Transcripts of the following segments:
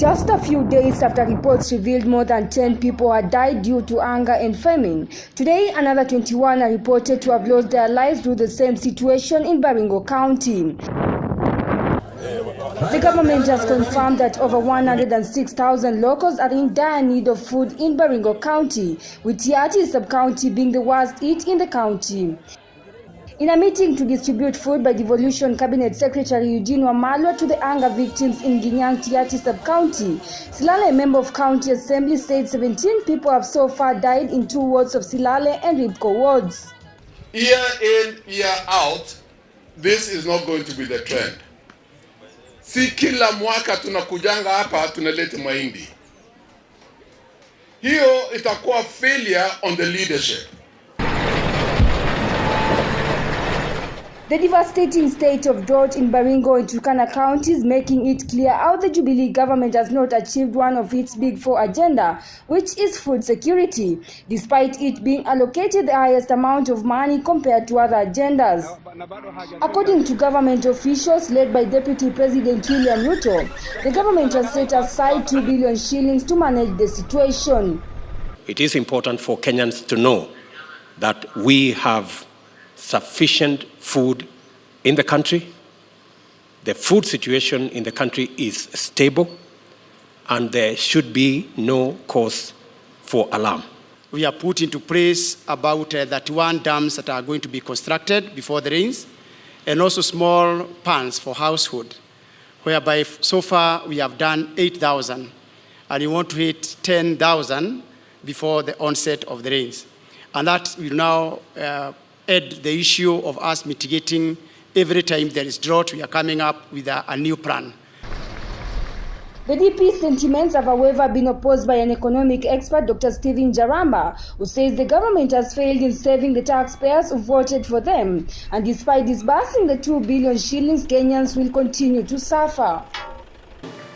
Just a few days after reports revealed more than 10 people had died due to hunger and famine, today another 21 are reported to have lost their lives due to the same situation in Baringo County. The government has confirmed that over 106,000 locals are in dire need of food in Baringo County, with Yati sub-county being the worst hit in the county. In a meeting to distribute food by Devolution Cabinet Secretary Eugene Wamalwa to the hunger victims in Ginyang Tiati sub-county, Silale, a member of County Assembly, said 17 people have so far died in 2 wards of Silale and Ribco wards. Year in, year out, this is not going to be the trend. Si kila mwaka tunakujanga hapa tunaleta mahindi. Hiyo itakuwa failure on the leadership. The devastating state of drought in Baringo and Turkana counties making it clear how the Jubilee government has not achieved one of its big 4 agenda, which is food security, despite it being allocated the highest amount of money compared to other agendas. According to government officials led by Deputy President William Ruto, the government has set aside 2 billion shillings to manage the situation. It is important for Kenyans to know that we have sufficient food in the country. The food situation in the country is stable, and there should be no cause for alarm. We have put into place about 31 dams that are going to be constructed before the rains, and also small ponds for household, whereby so far we have done 8,000, and we want to hit 10,000 before the onset of the rains. And that will now add the issue of us mitigating every time there is drought. We are coming up with a new plan. The DP's sentiments have, however, been opposed by an economic expert, Dr. Stephen Jaramba, who says the government has failed in saving the taxpayers who voted for them. And despite disbursing the 2 billion shillings, Kenyans will continue to suffer.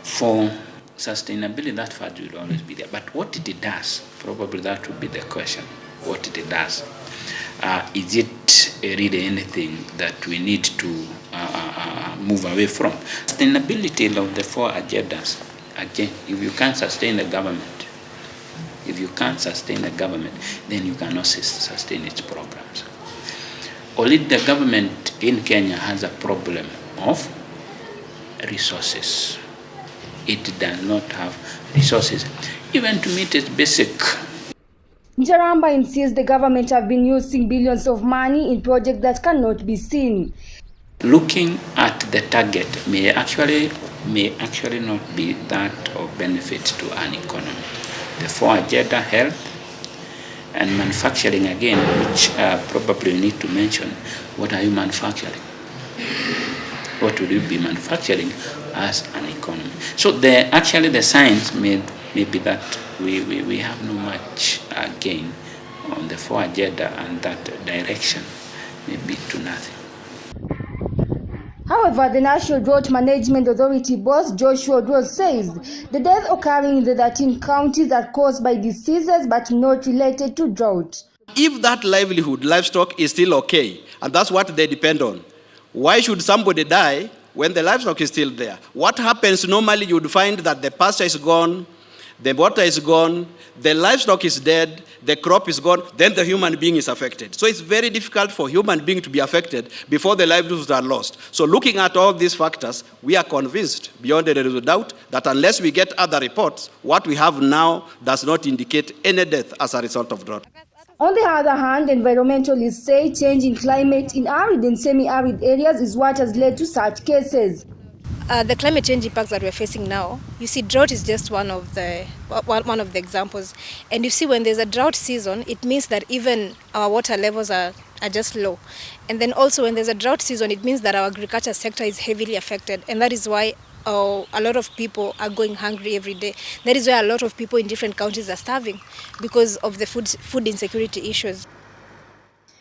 For sustainability, that fact will always be there. But what it does, probably that would be the question, what it does. Is it really anything that we need to move away from? Sustainability of the 4 agendas, again, if you can't sustain the government, then you cannot sustain its programs. Only the government in Kenya has a problem of resources. It does not have resources, even to meet its basic. Jaramba insists the government have been using billions of money in projects that cannot be seen. Looking at the target may actually not be that of benefit to an economy. The 4 agenda, health and manufacturing again, which probably you need to mention, what are you manufacturing? What will you be manufacturing as an economy? So the science may be that we have no much gain on the 4 agenda, and that direction may be to nothing. However, the National Drought Management Authority boss Joshua Odwos says the deaths occurring in the 13 counties are caused by diseases but not related to drought. If that livestock is still okay, and that's what they depend on, why should somebody die when the livestock is still there? What happens normally, you would find that the pasture is gone, the water is gone, the livestock is dead, the crop is gone, then the human being is affected. So it's very difficult for human being to be affected before the livelihoods are lost. So looking at all these factors, we are convinced beyond a doubt that unless we get other reports, what we have now does not indicate any death as a result of drought. On the other hand, environmentalists say changing climate in arid and semi-arid areas is what has led to such cases. The climate change impacts that we're facing now, you see, drought is just one of the examples. And you see, when there's a drought season, it means that even our water levels are just low. And then also when there's a drought season, it means that our agriculture sector is heavily affected. And that is why a lot of people are going hungry every day. That is why a lot of people in different counties are starving because of the food insecurity issues.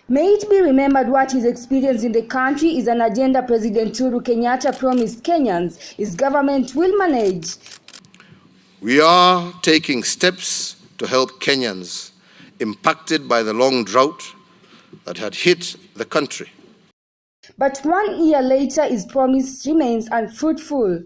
May it be remembered what is experienced in the country is an agenda President Uhuru Kenyatta promised Kenyans his government will manage. We are taking steps to help Kenyans impacted by the long drought that had hit the country. But 1 year later, his promise remains unfruitful.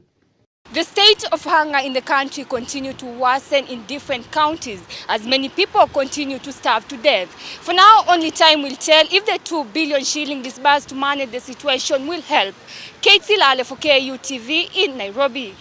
The state of hunger in the country continues to worsen in different counties as many people continue to starve to death. For now, only time will tell if the 2 billion shilling disbursed to manage the situation will help. Kate Silale for KU TV in Nairobi.